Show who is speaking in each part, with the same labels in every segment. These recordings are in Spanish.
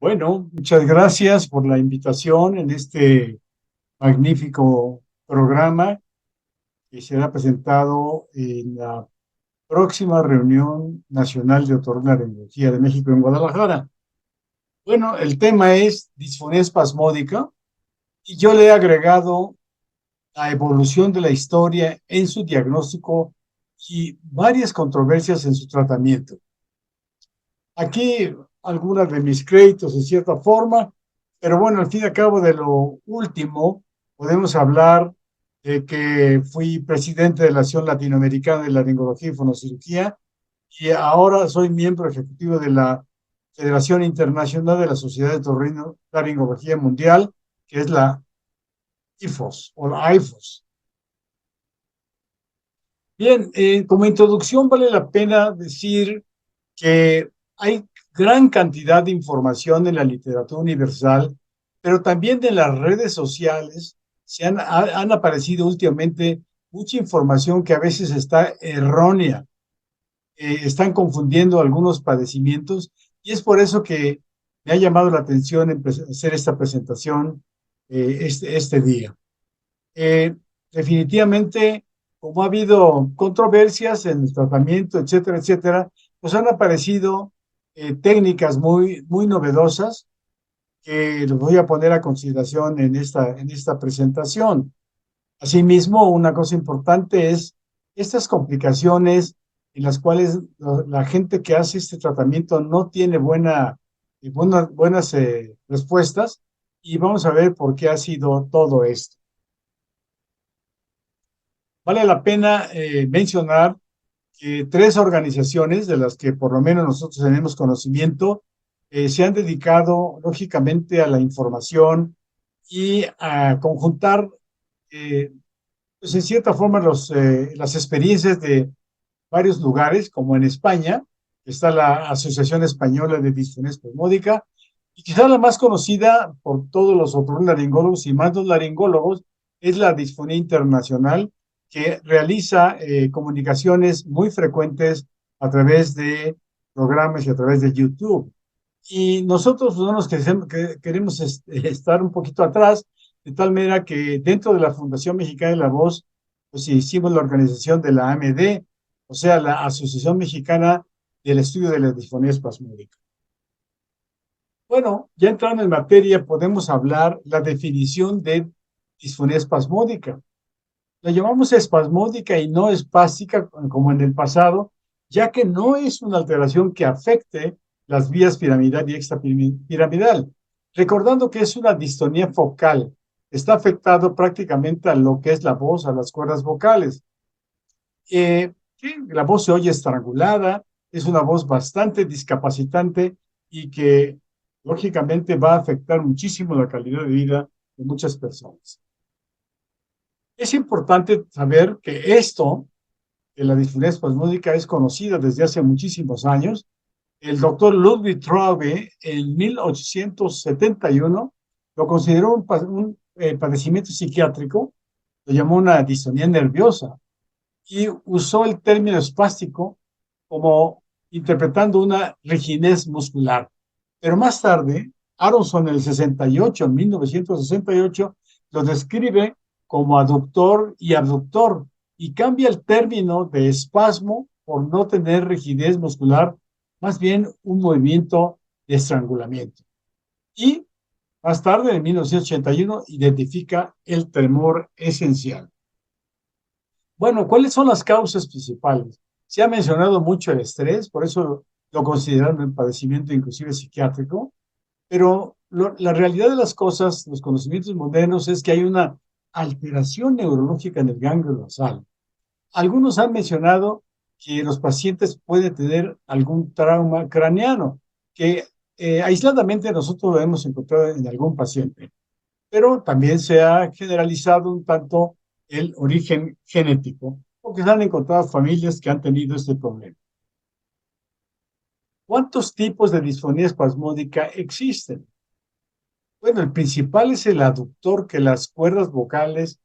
Speaker 1: Bueno, muchas gracias por la invitación en este magnífico programa que será presentado en la próxima reunión nacional de otorrinolaringología de México en Guadalajara. Bueno, el tema es disfonía espasmódica y yo le he agregado la evolución de la historia en su diagnóstico y varias controversias en su tratamiento. Aquí algunas de mis créditos en cierta forma, pero bueno, al fin y al cabo de lo último, podemos hablar de que fui presidente de la Asociación Latinoamericana de Laringología y Fonocirugía y ahora soy miembro ejecutivo de la Federación Internacional de la Sociedad de Laringología Mundial, que es la IFOS o la IFOS. Bien, como introducción vale la pena decir que hay gran cantidad de información en la literatura universal, pero también de las redes sociales han aparecido últimamente mucha información que a veces está errónea, están confundiendo algunos padecimientos y es por eso que me ha llamado la atención hacer esta presentación este día. Eh, Definitivamente, como ha habido controversias en el tratamiento, etcétera, etcétera, pues han aparecido técnicas muy novedosas que los voy a poner a consideración en esta presentación. Asimismo, una cosa importante es estas complicaciones en las cuales la gente que hace este tratamiento no tiene buenas respuestas y vamos a ver por qué ha sido todo esto. Vale la pena mencionar que tres organizaciones de las que por lo menos nosotros tenemos conocimiento se han dedicado lógicamente a la información y a conjuntar, eh, pues en cierta forma, las experiencias de varios lugares, como en España, está la Asociación Española de Disfonía Espasmódica, y quizá la más conocida por todos los otorrinolaringólogos y más los laringólogos es la Disfonía Internacional, que realiza comunicaciones muy frecuentes a través de programas y a través de YouTube. Y nosotros no nos queremos estar un poquito atrás, de tal manera que dentro de la Fundación Mexicana de la Voz, pues hicimos la organización de la AMD, o sea, la Asociación Mexicana del Estudio de la Disfonía Espasmódica. Bueno, ya entrando en materia, podemos hablar la definición de disfonía espasmódica. La llamamos espasmódica y no espástica como en el pasado, ya que no es una alteración que afecte las vías piramidal y extrapiramidal. Recordando que es una distonía focal, está afectado prácticamente a lo que es la voz, a las cuerdas vocales. La voz se oye estrangulada, es una voz bastante discapacitante y que lógicamente va a afectar muchísimo la calidad de vida de muchas personas. Es importante saber que la disfonía espasmódica, es conocida desde hace muchísimos años. El doctor Ludwig Traube en 1871 lo consideró un padecimiento psiquiátrico, lo llamó una distonía nerviosa y usó el término espástico como interpretando una rigidez muscular. Pero más tarde, Aronson en el 68, en 1968, lo describe como aductor y abductor y cambia el término de espasmo por no tener rigidez muscular, más bien un movimiento de estrangulamiento. Y más tarde, en 1981, identifica el tremor esencial. Bueno, ¿cuáles son las causas principales? Se ha mencionado mucho el estrés, por eso lo consideran un padecimiento inclusive psiquiátrico, pero la realidad de las cosas, los conocimientos modernos, es que hay una alteración neurológica en el ganglio basal. Algunos han mencionado que los pacientes pueden tener algún trauma craneano, que aisladamente nosotros lo hemos encontrado en algún paciente, pero también se ha generalizado un tanto el origen genético, porque se han encontrado familias que han tenido este problema. ¿Cuántos tipos de disfonía espasmódica existen? Bueno, el principal es el aductor, que las cuerdas vocales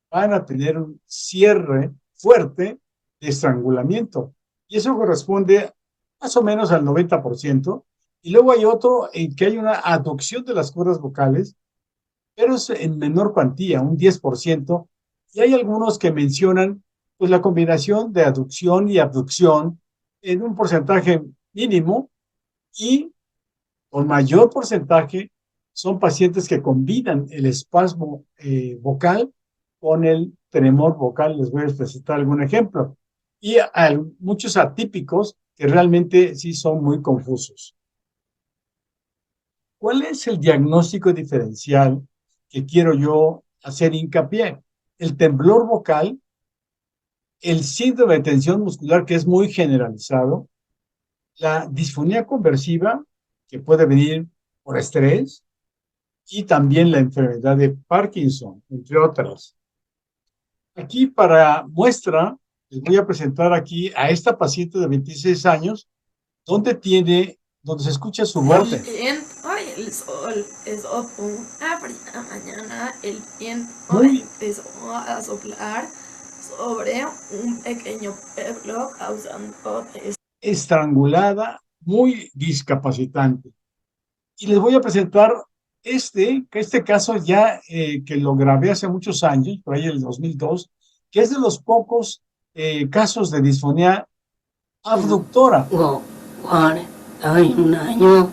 Speaker 1: van a tener un cierre fuerte de estrangulamiento. Y eso corresponde más o menos al 90%, Y luego hay otro en que hay una aducción de las cuerdas vocales, pero es en menor cuantía, un 10%, y hay algunos que mencionan pues la combinación de aducción y abducción en un porcentaje mínimo, y con mayor porcentaje son pacientes que combinan el espasmo vocal con el tremor vocal. Les voy a presentar algún ejemplo. Y hay muchos atípicos que realmente sí son muy confusos. ¿Cuál es el diagnóstico diferencial que quiero yo hacer hincapié? El temblor vocal, el síndrome de tensión muscular, que es muy generalizado, la disfonía conversiva, que puede venir por estrés, y también la enfermedad de Parkinson, entre otras. Aquí para muestra, les voy a presentar aquí a esta paciente de 26 años, donde se escucha su voz.
Speaker 2: Hoy el sol empezó una fría mañana, el viento
Speaker 1: Muy
Speaker 2: empezó a soplar sobre un pequeño pueblo causando
Speaker 1: estrangulada, muy discapacitante. Y les voy a presentar este caso ya que lo grabé hace muchos años, por ahí en el 2002, que es de los pocos casos de disfonía abductora.
Speaker 3: Hay un año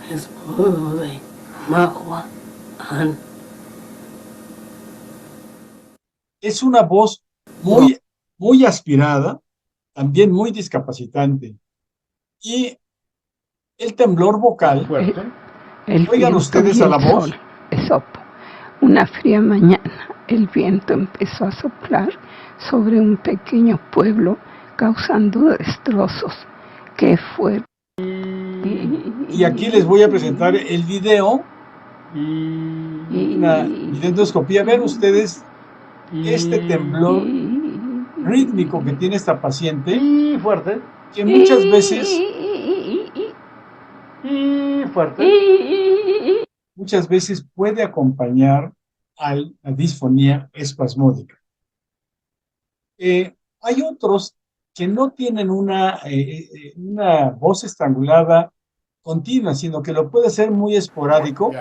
Speaker 3: de Mahua An.
Speaker 1: Es una voz muy aspirada, también muy discapacitante. Y el temblor vocal, oigan ustedes a la voz.
Speaker 4: Una fría mañana, el viento empezó a soplar sobre un pequeño pueblo, causando destrozos. ¡Qué fuerte!
Speaker 1: Y aquí les voy a presentar el video, una videoendoscopía. Vean ustedes este temblor rítmico que tiene esta paciente,
Speaker 5: Y fuerte.
Speaker 1: que muchas veces
Speaker 5: Y fuerte.
Speaker 1: puede acompañar a la disfonía espasmódica. Hay otros que no tienen una voz estrangulada continua, sino que lo puede ser muy esporádico,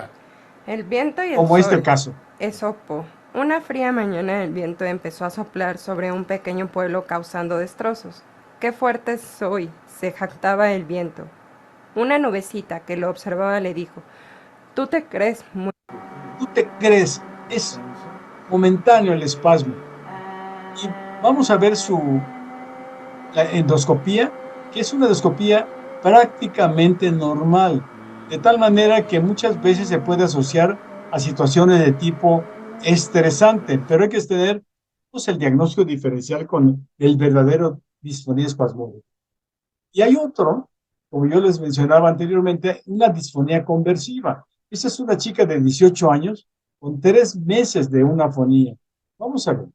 Speaker 6: El viento y el
Speaker 1: como
Speaker 6: sol.
Speaker 1: este caso.
Speaker 6: Esopo. Una fría mañana el viento empezó a soplar sobre un pequeño pueblo causando destrozos. ¡Qué fuerte soy! Se jactaba el viento. Una nubecita que lo observaba le dijo: ¿Tú te crees muy...
Speaker 1: Tú te crees, es momentáneo el espasmo. Y vamos a ver la endoscopía, que es una endoscopía prácticamente normal, de tal manera que muchas veces se puede asociar a situaciones de tipo estresante, pero hay que tener pues, el diagnóstico diferencial con el verdadero disfonía espasmódica. Y hay otro, como yo les mencionaba anteriormente, una disfonía conversiva. Esa es una chica de 18 años con 3 meses de una afonía. Vamos a ver.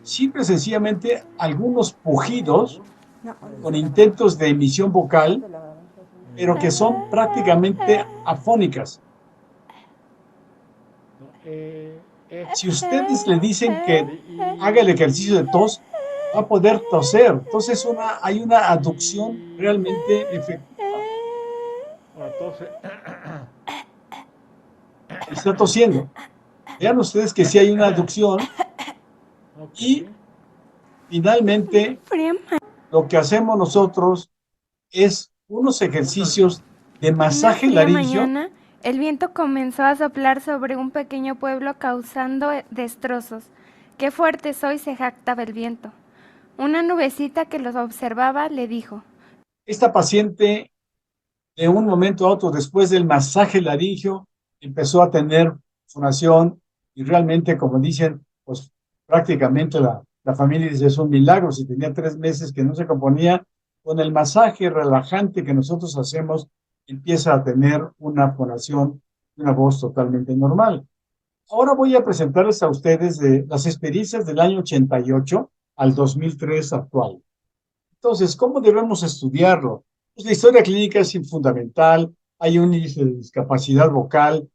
Speaker 1: Simple y sencillamente algunos pujidos con intentos de emisión vocal, pero que son prácticamente afónicas. Si ustedes le dicen que haga el ejercicio de tos, va a poder toser. Entonces hay una aducción realmente efectiva. Está tosiendo. Vean ustedes que sí hay una aducción. Y finalmente, lo que hacemos nosotros es unos ejercicios de masaje laringio.
Speaker 7: Mañana, el viento comenzó a soplar sobre un pequeño pueblo causando destrozos. ¡Qué fuerte soy! Se jactaba el viento. Una nubecita que los observaba le dijo:
Speaker 1: Esta paciente, de un momento a otro, después del masaje laringio, empezó a tener fonación y realmente, como dicen, pues prácticamente la familia dice, es un milagro. Si tenía 3 meses que no se componía, con el masaje relajante que nosotros hacemos, empieza a tener una fonación, una voz totalmente normal. Ahora voy a presentarles a ustedes las experiencias del año 88 al 2003 actual. Entonces, ¿cómo debemos estudiarlo? Pues la historia clínica es fundamental, hay un índice de discapacidad vocal,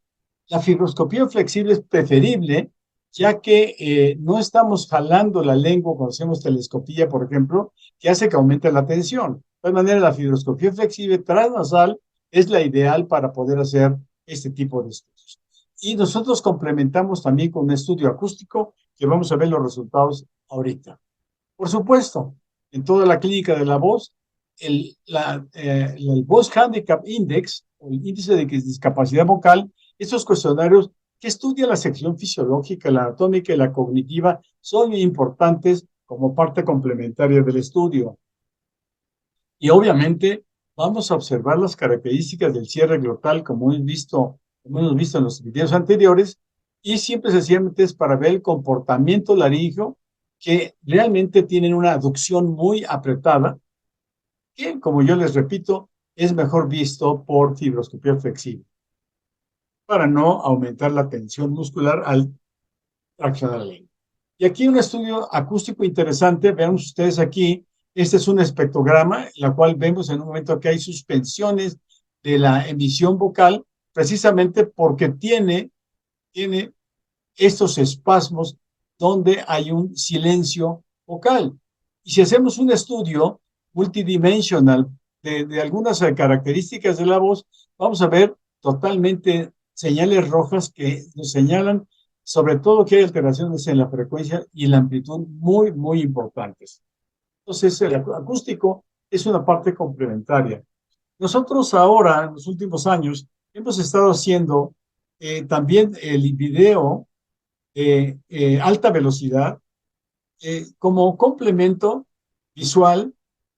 Speaker 1: la fibroscopía flexible es preferible, ya que no estamos jalando la lengua cuando hacemos telescopía, por ejemplo, que hace que aumente la tensión. De todas maneras, la fibroscopía flexible transnasal es la ideal para poder hacer este tipo de estudios. Y nosotros complementamos también con un estudio acústico que vamos a ver los resultados ahorita. Por supuesto, en toda la clínica de la voz, el Voice Handicap Index, o el índice de discapacidad vocal, estos cuestionarios que estudian la sección fisiológica, la anatómica y la cognitiva, son importantes como parte complementaria del estudio. Y obviamente vamos a observar las características del cierre glotal, como hemos visto en los videos anteriores, y siempre sencillamente es para ver el comportamiento laríngeo, que realmente tienen una aducción muy apretada, que, como yo les repito, es mejor visto por fibroscopía flexible, para no aumentar la tensión muscular al traccionar la lengua. Y aquí un estudio acústico interesante, vean ustedes aquí, este es un espectrograma, la cual vemos en un momento que hay suspensiones de la emisión vocal, precisamente porque tiene estos espasmos donde hay un silencio vocal. Y si hacemos un estudio multidimensional de algunas características de la voz, vamos a ver totalmente señales rojas que nos señalan sobre todo que hay alteraciones en la frecuencia y la amplitud muy, muy importantes. Entonces, el acústico es una parte complementaria. Nosotros ahora, en los últimos años, hemos estado haciendo también el video de alta velocidad como complemento visual,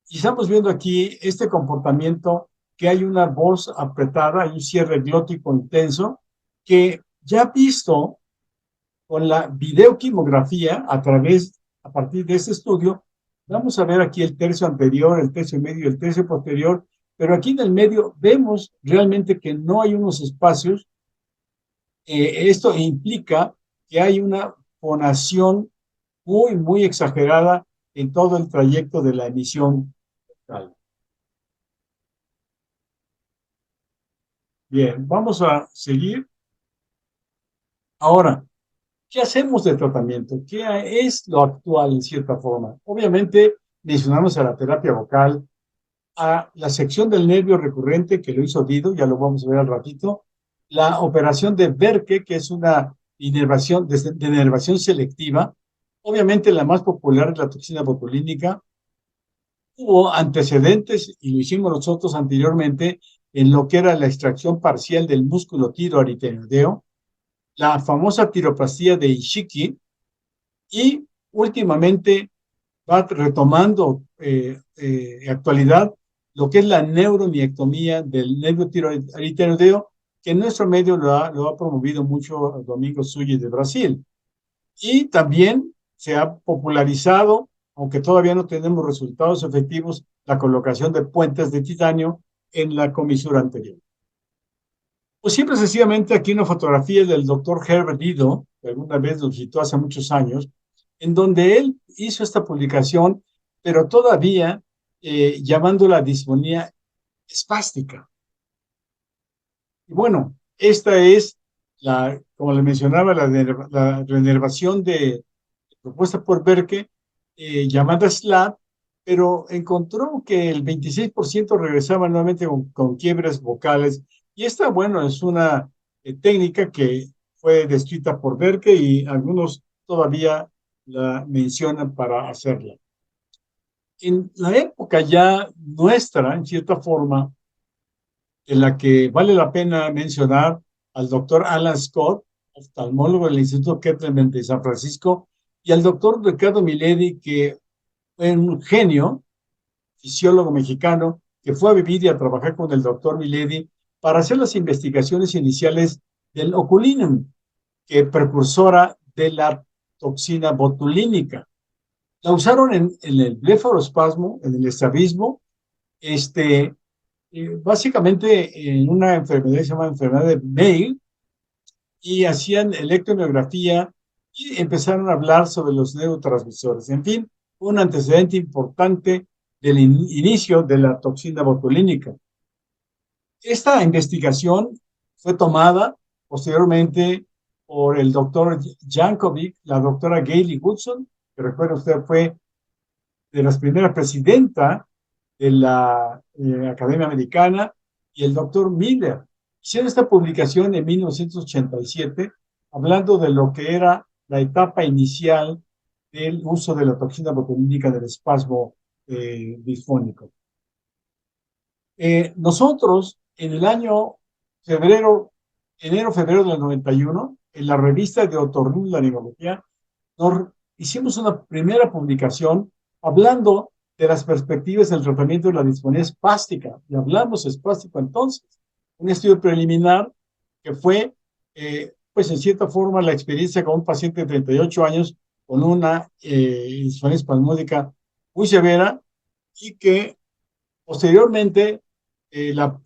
Speaker 1: y estamos viendo aquí este comportamiento que hay una voz apretada, hay un cierre glótico intenso, que ya visto con la videoquimografía a partir de este estudio, vamos a ver aquí el tercio anterior, el tercio medio y el tercio posterior, pero aquí en el medio vemos realmente que no hay unos espacios. Esto implica que hay una fonación muy, muy exagerada en todo el trayecto de la emisión vocal. Bien, vamos a seguir. Ahora, ¿qué hacemos de tratamiento? ¿Qué es lo actual en cierta forma? Obviamente, mencionamos a la terapia vocal, a la sección del nervio recurrente que lo hizo Dido, ya lo vamos a ver al ratito, la operación de Berke, que es una denervación selectiva. Obviamente la más popular es la toxina botulínica. Hubo antecedentes, y lo hicimos nosotros anteriormente, en lo que era la extracción parcial del músculo tiroaritenoideo, la famosa tiroplastía de Ishiki, y últimamente va retomando actualidad lo que es la neuromiectomía del nervio tiroaritenoideo, que en nuestro medio lo ha promovido mucho Domingo Suyi de Brasil. Y también se ha popularizado, aunque todavía no tenemos resultados efectivos, la colocación de puentes de titanio en la comisura anterior. Pues siempre sencillamente aquí una fotografía del doctor Herbert Dido, que alguna vez lo visitó hace muchos años, en donde él hizo esta publicación, pero todavía llamándola disfonía espástica. Y bueno, esta es, como le mencionaba, la reenervación propuesta por Berke, llamada SLAD, pero encontró que el 26% regresaba nuevamente con quiebres vocales. Y esta, bueno, es una técnica que fue descrita por Berke y algunos todavía la mencionan para hacerla. En la época ya nuestra, en cierta forma, en la que vale la pena mencionar al doctor Alan Scott, oftalmólogo del Instituto Ketterman de San Francisco, y al doctor Ricardo Miledi, que fue un genio, fisiólogo mexicano, que fue a vivir y a trabajar con el doctor Miledi para hacer las investigaciones iniciales del oculinum, que es precursora de la toxina botulínica. La usaron en el blefarospasmo, en el estrabismo, básicamente en una enfermedad que se llama enfermedad de May, y hacían electromiografía y empezaron a hablar sobre los neurotransmisores. En fin, un antecedente importante del inicio de la toxina botulínica. Esta investigación fue tomada posteriormente por el doctor Jankovic, la doctora Gayle Woodson, que recuerda usted fue de las primeras presidentas de la Academia Americana, y el doctor Miller. Hicieron esta publicación en 1987, hablando de lo que era la etapa inicial del uso de la toxina botulínica del espasmo disfónico. Nosotros, en el año enero-febrero del 91, en la revista de otorrinolaringología, hicimos una primera publicación hablando de las perspectivas del tratamiento de la disfonía espástica, y hablamos espástico entonces, un estudio preliminar que fue, pues en cierta forma, la experiencia con un paciente de 38 años con una disfonía espasmódica muy severa, y que posteriormente la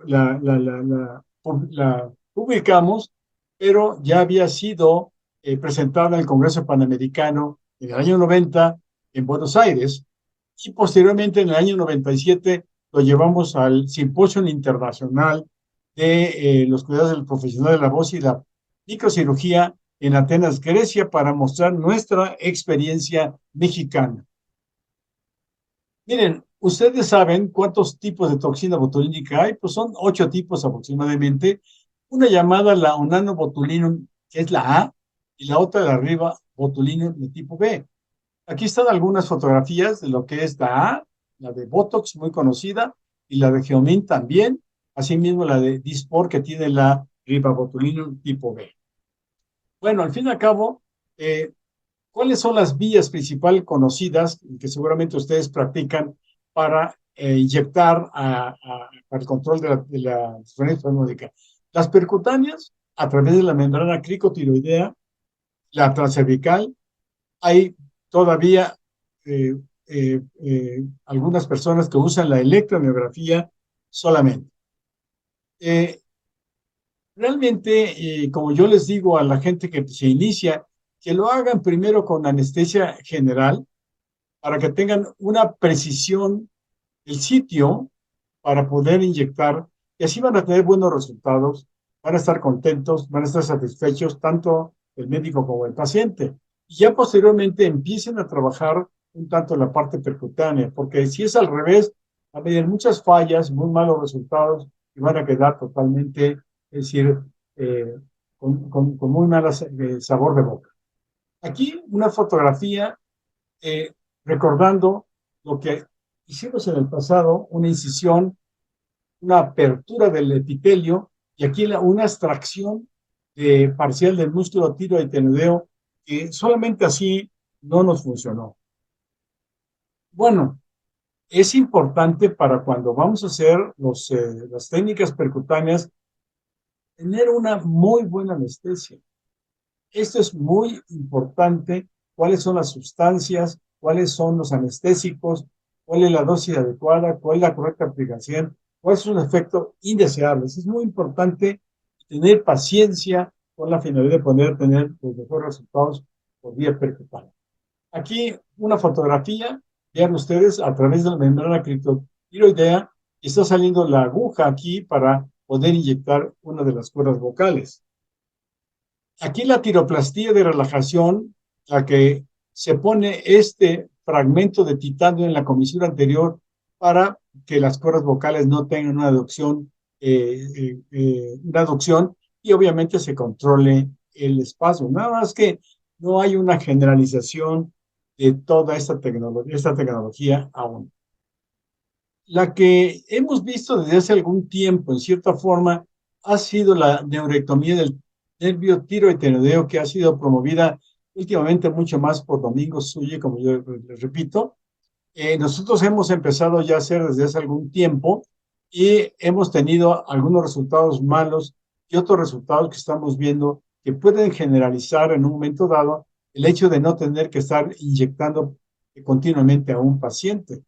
Speaker 1: publicamos, pero ya había sido presentada en el Congreso Panamericano en el año 90 en Buenos Aires, y posteriormente en el año 97 lo llevamos al Simposio Internacional de los cuidados del profesional de la voz y la microcirugía en Atenas, Grecia, para mostrar nuestra experiencia mexicana. Miren, ¿ustedes saben cuántos tipos de toxina botulínica hay? Pues son 8 tipos aproximadamente. Una llamada la onaноbotulinum, que es la A, y la otra de arriba, botulinum de tipo B. Aquí están algunas fotografías de lo que es la A, la de Botox, muy conocida, y la de Geomin también, asimismo la de Dysport, que tiene la ribabotulinum tipo B. Bueno, al fin y al cabo, ¿cuáles son las vías principales conocidas que seguramente ustedes practican para inyectar para el control de la disfonía espasmódica? Las percutáneas, a través de la membrana cricotiroidea, la transcervical. Hay todavía algunas personas que usan la electromiografía solamente. Realmente, como yo les digo a la gente que se inicia, que lo hagan primero con anestesia general, para que tengan una precisión del sitio para poder inyectar, y así van a tener buenos resultados, van a estar contentos, van a estar satisfechos, tanto el médico como el paciente. Y ya posteriormente empiecen a trabajar un tanto en la parte percutánea, porque si es al revés, va a haber muchas fallas, muy malos resultados, y van a quedar totalmente, es decir, con muy mal sabor de boca. Aquí una fotografía recordando lo que hicimos en el pasado, una incisión, una apertura del epitelio, y aquí una extracción parcial del músculo tiroideneo, que solamente así no nos funcionó. Bueno, es importante para cuando vamos a hacer las técnicas percutáneas tener una muy buena anestesia. Esto es muy importante. ¿Cuáles son las sustancias? ¿Cuáles son los anestésicos? ¿Cuál es la dosis adecuada? ¿Cuál es la correcta aplicación? ¿Cuáles son los efectos indeseables? Es muy importante tener paciencia con la finalidad de poder tener los mejores resultados por vía percutánea. Aquí una fotografía, vean ustedes, a través de la membrana cricotiroidea, está saliendo la aguja aquí para poder inyectar una de las cuerdas vocales. Aquí la tiroplastía de relajación, la que se pone este fragmento de titanio en la comisura anterior para que las cuerdas vocales no tengan una adducción, y obviamente se controle el espasmo. Nada más que no hay una generalización de toda esta tecnología aún. La que hemos visto desde hace algún tiempo, en cierta forma, ha sido la neurectomía del nervio tiroideneo, que ha sido promovida últimamente mucho más por Domingo Sulle, como yo les repito. Nosotros hemos empezado ya a hacer desde hace algún tiempo, y hemos tenido algunos resultados malos y otros resultados que estamos viendo que pueden generalizar en un momento dado el hecho de no tener que estar inyectando continuamente a un paciente.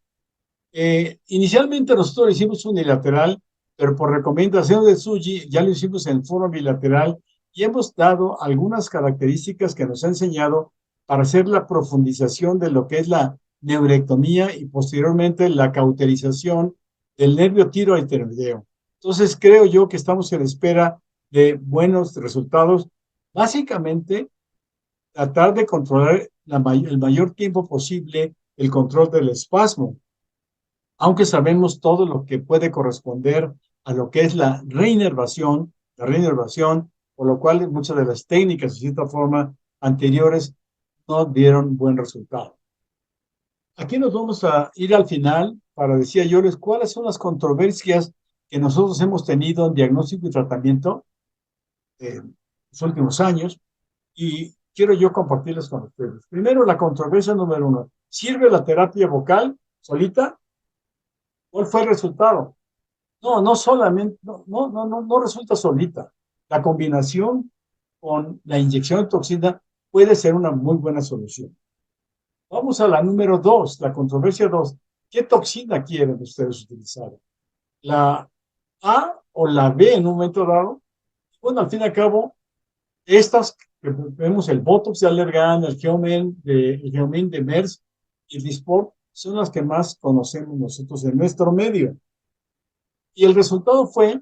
Speaker 1: Inicialmente nosotros lo hicimos unilateral, pero por recomendación de Suji ya lo hicimos en forma bilateral, y hemos dado algunas características que nos ha enseñado para hacer la profundización de lo que es la neurectomía y posteriormente la cauterización del nervio tiroideneo. Entonces creo yo que estamos en espera de buenos resultados. Básicamente, tratar de controlar el mayor tiempo posible el control del espasmo, aunque sabemos todo lo que puede corresponder a lo que es la reinervación, por lo cual muchas de las técnicas, de cierta forma, anteriores no dieron buen resultado. Aquí nos vamos a ir al final para decir yo cuáles son las controversias que nosotros hemos tenido en diagnóstico y tratamiento en los últimos años, y quiero yo compartirlas con ustedes. Primero, la controversia número 1. ¿Sirve la terapia vocal solita? ¿Cuál fue el resultado? No solamente, no resulta solita. La combinación con la inyección de toxina puede ser una muy buena solución. Vamos a la número 2, la controversia 2. ¿Qué toxina quieren ustedes utilizar? ¿La A o la B en un momento dado? Bueno, al fin y al cabo, estas que vemos, el Botox de Allergan, el Geomin de Merck y el Dysport, son las que más conocemos nosotros en nuestro medio. Y el resultado fue,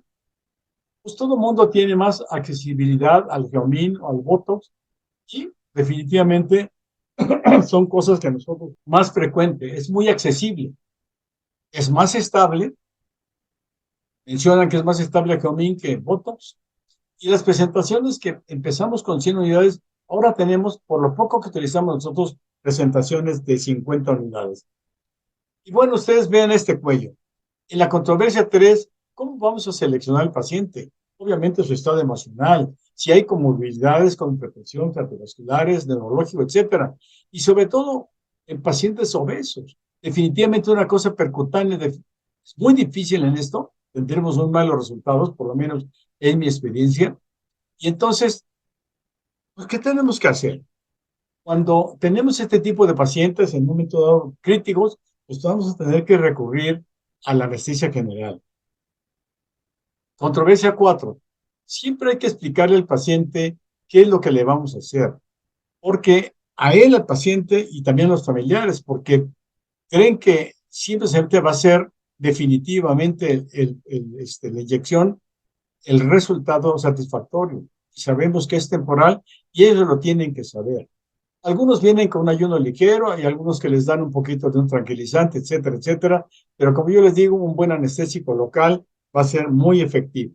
Speaker 1: pues todo el mundo tiene más accesibilidad al Geomin o al Botox, y definitivamente son cosas que a nosotros más frecuente, es muy accesible, es más estable. Mencionan que es más estable Geomin que Botox. Y las presentaciones que empezamos con 100 unidades, ahora tenemos, por lo poco que utilizamos nosotros, presentaciones de 50 unidades. Y bueno, ustedes vean este cuello. En la controversia 3, ¿cómo vamos a seleccionar al paciente? Obviamente su estado emocional, si hay comorbilidades con hipertensión, cardiovasculares, neurológico, etcétera. Y sobre todo en pacientes obesos. Definitivamente una cosa percutánea es muy difícil en esto. Tendremos muy malos resultados, por lo menos en mi experiencia. Y entonces, pues, ¿qué tenemos que hacer? Cuando tenemos este tipo de pacientes en un momento dado críticos, pues vamos a tener que recurrir a la anestesia general. Controversia 4. Siempre hay que explicarle al paciente qué es lo que le vamos a hacer, porque a él, al paciente, y también a los familiares, porque creen que simplemente va a ser definitivamente la inyección el resultado satisfactorio. Y sabemos que es temporal y ellos lo tienen que saber. Algunos vienen con un ayuno ligero, hay algunos que les dan un poquito de un tranquilizante, etcétera, etcétera, pero como yo les digo, un buen anestésico local va a ser muy efectivo.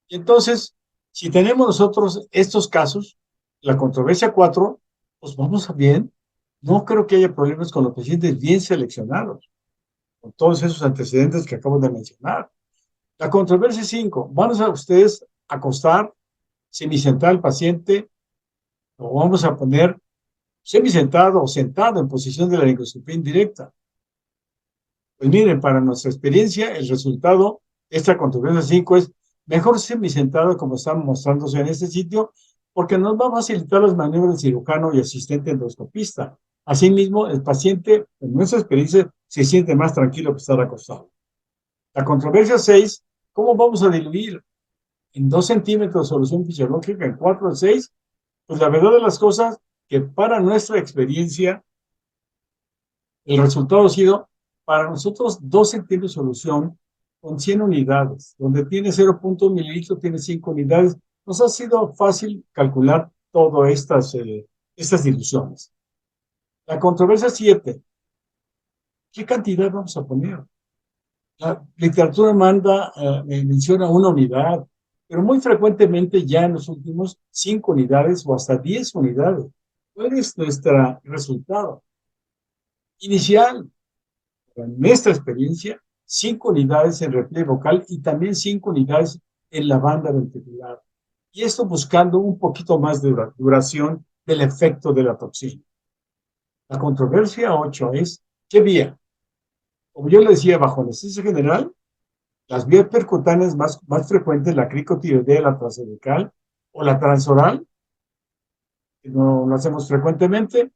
Speaker 1: Y entonces, si tenemos nosotros estos casos, la controversia 4, pues vamos bien. No creo que haya problemas con los pacientes bien seleccionados, con todos esos antecedentes que acabo de mencionar. La controversia 5, vamos a ustedes acostar semisentado al paciente, o vamos a poner semisentado o sentado en posición de la laringoscopía indirecta. Pues miren, para nuestra experiencia, el resultado de esta controversia 5 es mejor semisentado, como estamos mostrándose en este sitio, porque nos va a facilitar las maniobras del cirujano y asistente endoscopista. Asimismo, el paciente, en nuestra experiencia, se siente más tranquilo que estar acostado. La controversia 6, ¿cómo vamos a diluir? En 2 centímetros de solución fisiológica, en 4 o 6, pues la verdad de las cosas, que para nuestra experiencia, el resultado ha sido, para nosotros, 2 centímetros de solución con 100 unidades, donde tiene 0.1 mililitro, tiene 5 unidades. Nos ha sido fácil calcular todas estas diluciones. La controversia 7, ¿qué cantidad vamos a poner? La literatura menciona 1 unidad, pero muy frecuentemente ya en los últimos 5 unidades o hasta 10 unidades. ¿Cuál es nuestro resultado? Inicial, en nuestra experiencia, 5 unidades en repliegue vocal y también 5 unidades en la banda ventricular. Y esto buscando un poquito más de duración del efecto de la toxina. La controversia 8 es, ¿qué vía? Como yo le decía, bajo anestesia general, las vías percutáneas más frecuentes, la cricotiroidea, la transcervical o la transoral, que no lo hacemos frecuentemente,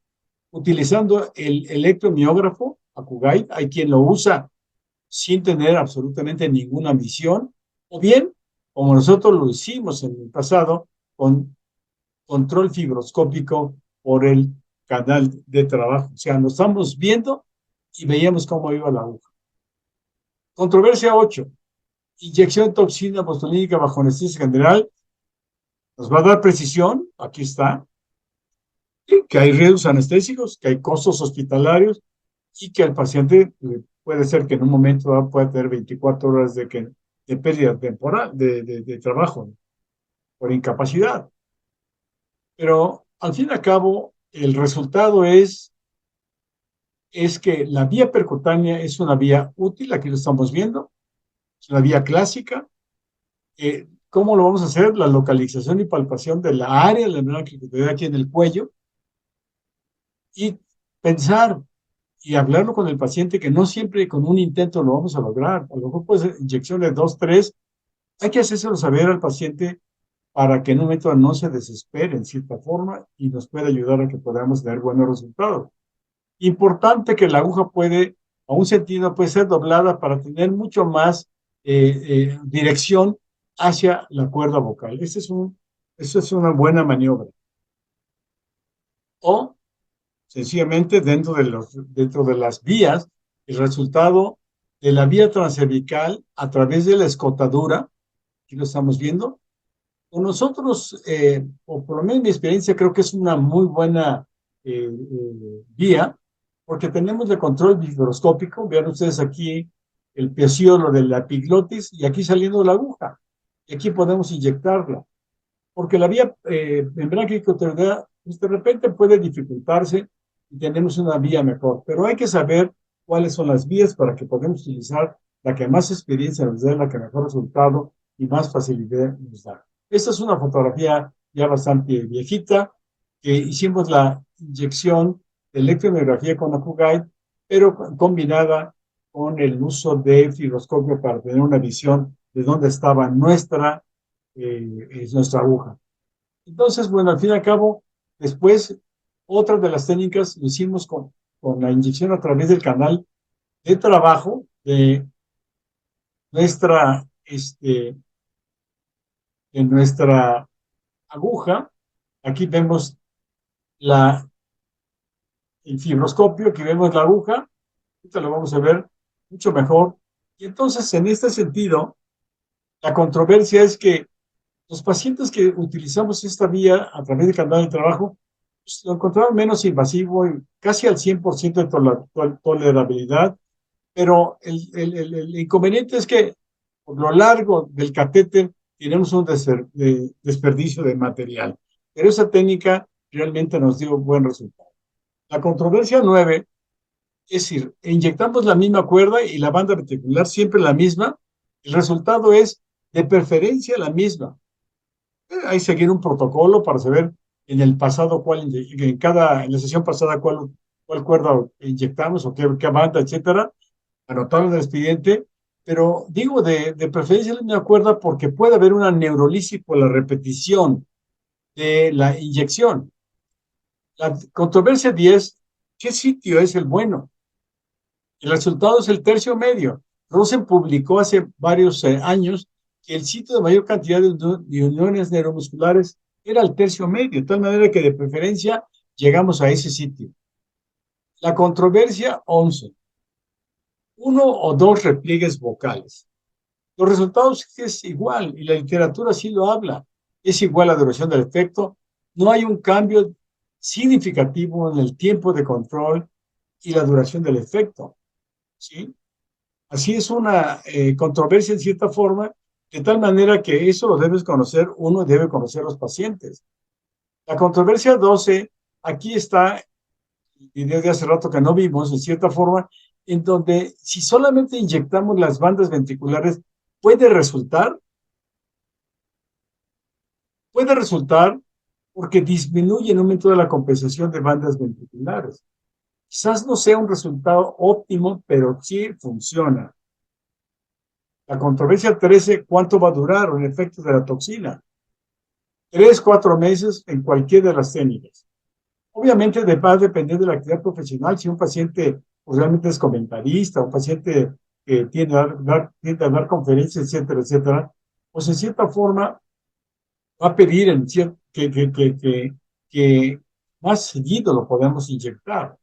Speaker 1: utilizando el electromiógrafo, Acugait. Hay quien lo usa sin tener absolutamente ninguna misión, o bien, como nosotros lo hicimos en el pasado, con control fibroscópico por el canal de trabajo. O sea, nos estamos viendo y veíamos cómo iba la aguja. Controversia 8. Inyección de toxina botulínica bajo anestesia general. Nos va a dar precisión, aquí está, y que hay riesgos anestésicos, que hay costos hospitalarios y que el paciente puede ser que en un momento dado pueda tener 24 horas de pérdida temporal de trabajo por incapacidad. Pero al fin y al cabo, el resultado es que la vía percutánea es una vía útil, aquí lo estamos viendo, es una vía clásica. ¿Cómo lo vamos a hacer? La localización y palpación de la área de la membrana cricotidea aquí en el cuello y pensar y hablarlo con el paciente que no siempre con un intento lo vamos a lograr. A lo mejor puede ser inyecciones 2, 3. Hay que hacérselo saber al paciente para que en un momento no se desespere en cierta forma y nos pueda ayudar a que podamos tener buenos resultados. Importante que la aguja puede, a un sentido, puede ser doblada para tener mucho más dirección hacia la cuerda vocal. Eso es una buena maniobra. O, sencillamente, dentro de las vías, el resultado de la vía transcervical a través de la escotadura, aquí lo estamos viendo, con nosotros, o por lo menos en mi experiencia, creo que es una muy buena vía, porque tenemos el control bifuroscópico. Vean ustedes aquí el peciolo de la epiglotis y aquí saliendo la aguja. Y aquí podemos inyectarla, porque la vía membrana cricotidea pues, de repente puede dificultarse y tenemos una vía mejor, pero hay que saber cuáles son las vías para que podamos utilizar la que más experiencia nos dé, la que mejor resultado y más facilidad nos da. Esta es una fotografía ya bastante viejita, que hicimos la inyección de electromiografía con Acugite, pero combinada con el uso de fibroscopio para tener una visión de dónde estaba nuestra aguja. Entonces, bueno, al fin y al cabo, después, otra de las técnicas lo hicimos con la inyección a través del canal de trabajo de nuestra, en nuestra aguja. Aquí vemos el fibroscopio, aquí vemos la aguja, ahorita lo vamos a ver mucho mejor. Y entonces, en este sentido, la controversia es que los pacientes que utilizamos esta vía a través del canal de trabajo, pues, lo encontraron menos invasivo y casi al 100% de tolerabilidad, pero el inconveniente es que por lo largo del catéter tenemos un desperdicio de material, pero esa técnica realmente nos dio buen resultado. La controversia 9 es decir, inyectamos la misma cuerda y la banda reticular siempre la misma, el resultado es de preferencia la misma. Hay que seguir un protocolo para saber en el pasado en la sesión pasada cuál cuerda inyectamos o qué banda, etcétera, anotarlo en el expediente, pero digo de preferencia la misma cuerda porque puede haber una neurolisis por la repetición de la inyección. La controversia 10, ¿qué sitio es el bueno? El resultado es el tercio medio. Rosen publicó hace varios años que el sitio de mayor cantidad de uniones neuromusculares era el tercio medio, de tal manera que de preferencia llegamos a ese sitio. La controversia 11. Uno o dos repliegues vocales. Los resultados es igual, y la literatura sí lo habla. Es igual la duración del efecto. No hay un cambio significativo en el tiempo de control y la duración del efecto. ¿Sí? Así es una controversia en cierta forma, de tal manera que eso lo debes conocer, uno debe conocer a los pacientes. La controversia 12, aquí está el video de hace rato que no vimos, en cierta forma, en donde si solamente inyectamos las bandas ventriculares, puede resultar porque disminuye en un momento de la compensación de bandas ventriculares. Quizás no sea un resultado óptimo, pero sí funciona. La controversia 13, ¿cuánto va a durar el efecto de la toxina? 3, 4 meses en cualquiera de las técnicas. Obviamente va a depender de la actividad profesional. Si un paciente pues, realmente es comentarista, un paciente que tiende a dar conferencias, etcétera, etcétera, pues en cierta forma va a pedir que más seguido lo podamos inyectar.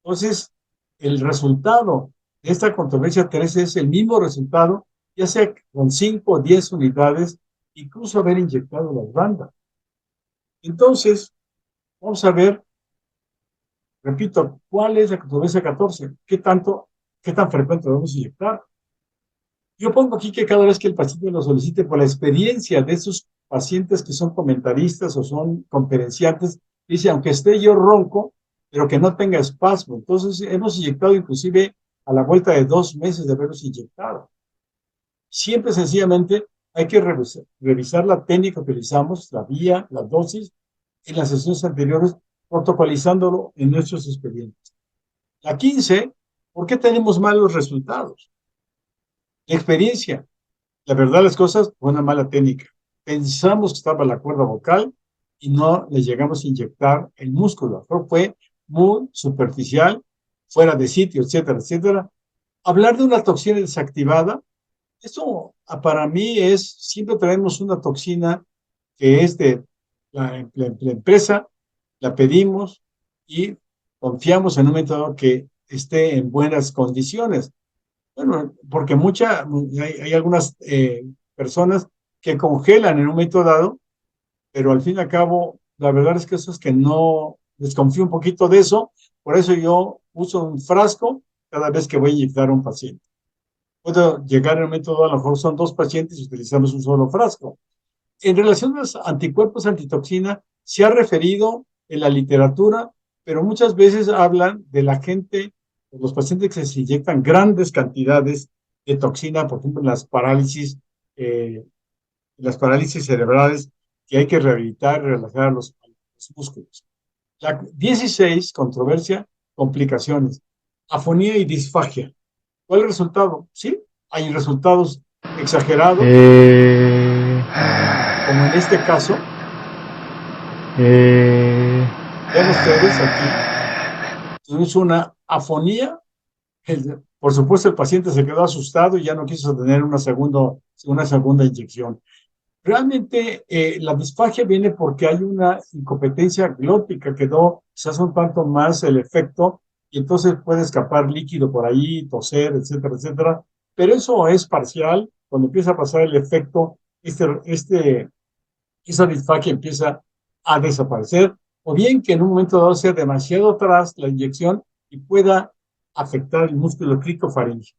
Speaker 1: Entonces, el resultado de esta controversia 13 es el mismo resultado, ya sea con 5 o 10 unidades, incluso haber inyectado las bandas. Entonces, vamos a ver, repito, ¿cuál es la controversia 14? ¿Qué tan frecuente debemos inyectar? Yo pongo aquí que cada vez que el paciente lo solicite, por la experiencia de esos pacientes que son comentaristas o son conferenciantes, dice, aunque esté yo ronco, pero que no tenga espasmo. Entonces, hemos inyectado inclusive a la vuelta de 2 meses de haberlos inyectado. Siempre, sencillamente, hay que revisar la técnica que utilizamos, la vía, la dosis, en las sesiones anteriores, protocolizándolo en nuestros expedientes. La 15, ¿por qué tenemos malos resultados? La experiencia. La verdad, las cosas fue una mala técnica. Pensamos que estaba la cuerda vocal y no le llegamos a inyectar el músculo. Fue muy superficial, fuera de sitio, etcétera, etcétera. Hablar de una toxina desactivada, eso para mí es, siempre traemos una toxina que es de la empresa, la pedimos y confiamos en un método que esté en buenas condiciones. Bueno, porque hay algunas personas que congelan en un momento dado, pero al fin y al cabo, la verdad es que eso es que no desconfío un poquito de eso, por eso yo uso un frasco cada vez que voy a inyectar a un paciente. Puedo llegar en un momento dado, a lo mejor son 2 pacientes y utilizamos un solo frasco. En relación a los anticuerpos antitoxina, se ha referido en la literatura, pero muchas veces hablan de la gente, de los pacientes que se inyectan grandes cantidades de toxina, por ejemplo, las parálisis cerebrales, que hay que rehabilitar y relajar los músculos. La 16, controversia, complicaciones, afonía y disfagia. ¿Cuál es el resultado? Sí, hay resultados exagerados, como en este caso. Vean ustedes aquí, tuvimos una afonía. Por supuesto, el paciente se quedó asustado y ya no quiso tener una segunda inyección. Realmente la disfagia viene porque hay una incompetencia glótica, quedó, se hace un tanto más el efecto y entonces puede escapar líquido por ahí, toser, etcétera, etcétera. Pero eso es parcial. Cuando empieza a pasar el efecto, esa disfagia empieza a desaparecer, o bien que en un momento dado sea demasiado atrás la inyección y pueda afectar el músculo criciofaríngeo.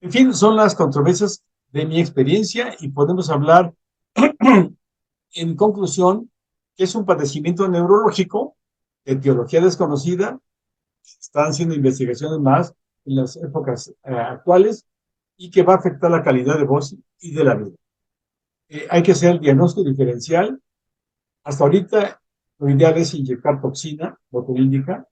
Speaker 1: En fin, son las controversias de mi experiencia y podemos hablar en conclusión que es un padecimiento neurológico de etiología desconocida. Están haciendo investigaciones más en las épocas actuales y que va a afectar la calidad de voz y de la vida. Hay que hacer el diagnóstico diferencial. Hasta ahorita lo ideal es inyectar toxina botulínica.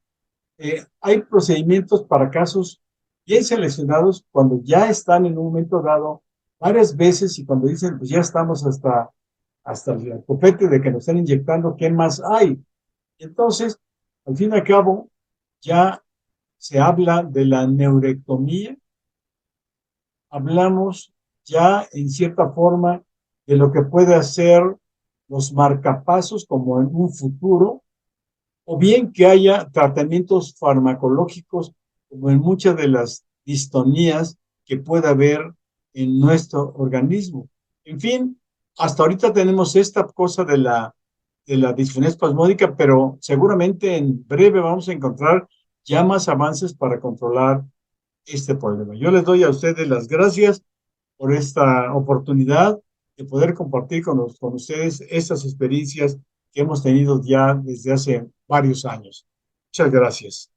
Speaker 1: Hay procedimientos para casos bien seleccionados cuando ya están en un momento dado varias veces y cuando dicen, pues ya estamos hasta el copete de que nos están inyectando, ¿qué más hay? Entonces, al fin y al cabo, ya se habla de la neurectomía, hablamos ya en cierta forma de lo que puede hacer los marcapasos como en un futuro, o bien que haya tratamientos farmacológicos como en muchas de las distonías que pueda haber en nuestro organismo. En fin, hasta ahorita tenemos esta cosa de la disfonía espasmódica, pero seguramente en breve vamos a encontrar ya más avances para controlar este problema. Yo les doy a ustedes las gracias por esta oportunidad de poder compartir con ustedes estas experiencias que hemos tenido ya desde hace varios años. Muchas gracias.